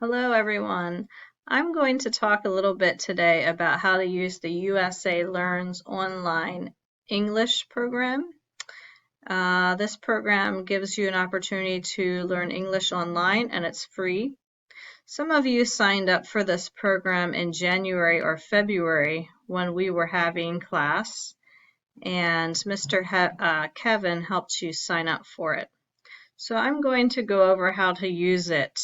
Hello, everyone. I'm going to talk a little bit today about how to use the USA Learns online English program. This program gives you an opportunity to learn English online, and it's free. Some of you signed up for this program in January or February when we were having class, and Mr. Kevin helped you sign up for it. So I'm going to go over how to use it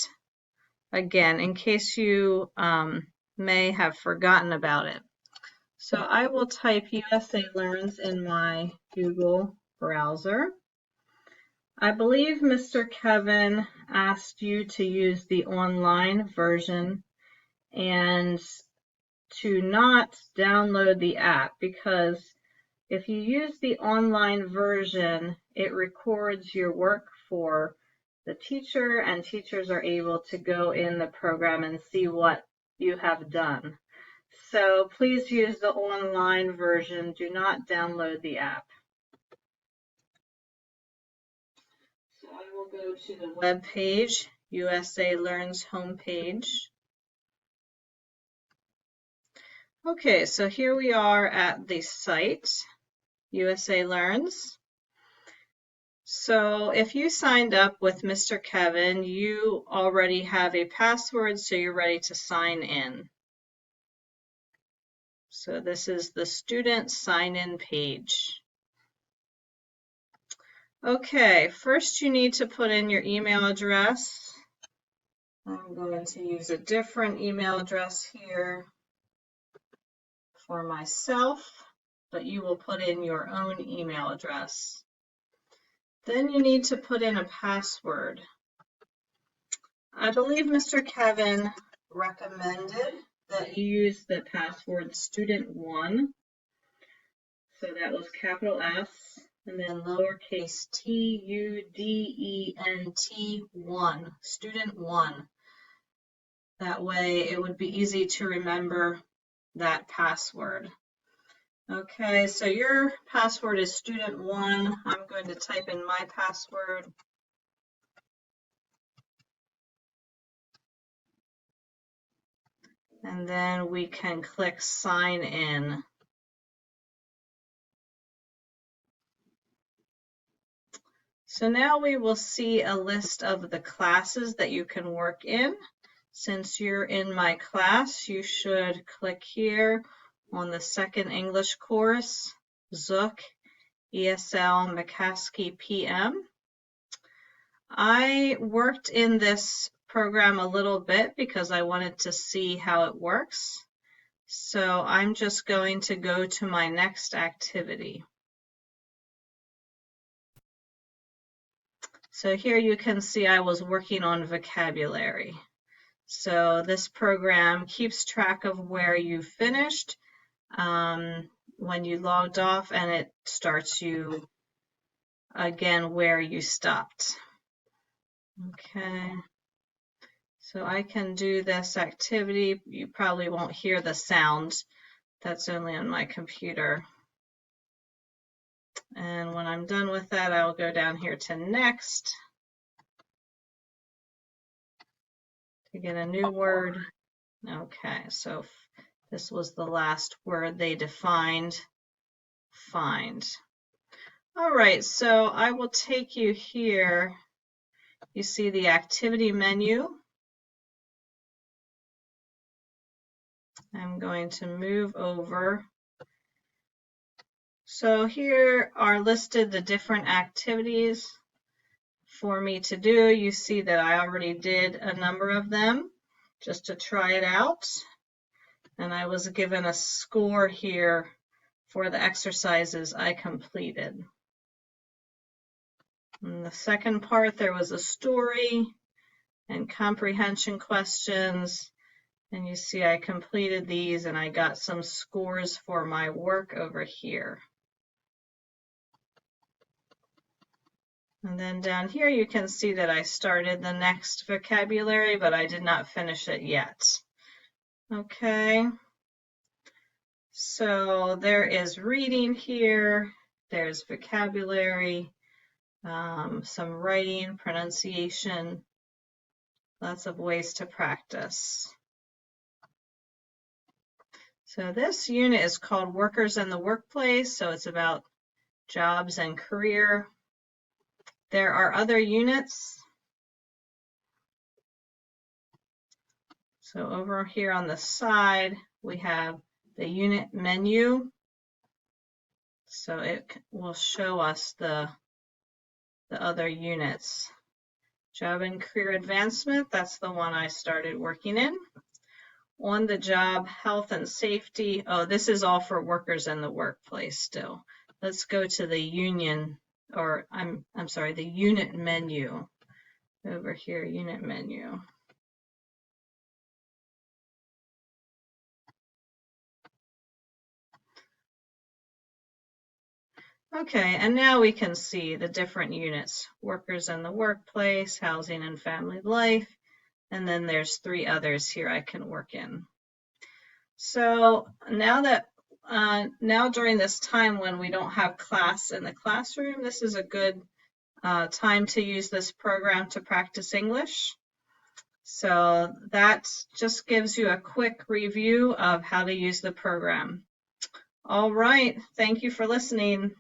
again, in case you may have forgotten about it. So I will type USA Learns in my Google browser. I believe Mr. Kevin asked you to use the online version and to not download the app, because if you use the online version, it records your work for the teacher, and teachers are able to go in the program and see what you have done. So please use the online version. Do not download the app. So I will go to the web page, USA Learns homepage. Okay, so here we are at the site, USA Learns. So if you signed up with Mr. Kevin, you already have a password, so you're ready to sign in. So this is the student sign-in page. Okay, first you need to put in your email address. I'm going to use a different email address here for myself, but you will put in your own email address. Then you need to put in a password. I believe Mr. Kevin recommended that you use the password student1. So that was capital S and then lowercase TUDENT1, student1. That way it would be easy to remember that password. Okay, so your password is student1. I'm going to type in my password. And then we can click sign in. So now we will see a list of the classes that you can work in. Since you're in my class, you should click here on the second English course, Zook ESL McCaskey PM. I worked in this program a little bit because I wanted to see how it works. So I'm just going to go to my next activity. So here you can see I was working on vocabulary. So this program keeps track of where you finished when you logged off, and it starts you again where you stopped. Okay, so I can do this activity. You probably won't hear the sound. That's only on my computer. And when I'm done with that, I'll go down here to next to get a new word. Okay, so this was the last word they defined, find. All right, so I will take you here. You see the activity menu. I'm going to move over. So here are listed the different activities for me to do. You see that I already did a number of them just to try it out. And I was given a score here for the exercises I completed. In the second part, there was a story and comprehension questions. And you see I completed these and I got some scores for my work over here. And then down here you can see that I started the next vocabulary, but I did not finish it yet. Okay, so there is reading here, there's vocabulary, some writing, pronunciation. Lots of ways to practice. So this unit is called Workers in the Workplace, so it's about jobs and career. There are other units. So over here on the side, we have the unit menu. So it will show us the other units. Job and career advancement, that's the one I started working in. On the job, health and safety. Oh, this is all for workers in the workplace still. Let's go to the union, or I'm sorry, the unit menu. Over here, unit menu. Okay, and now we can see the different units. Workers in the workplace, housing and family life, and then there's 3 others here I can work in. So now during this time when we don't have class in the classroom, this is a good time to use this program to practice English. So that just gives you a quick review of how to use the program. All right, thank you for listening.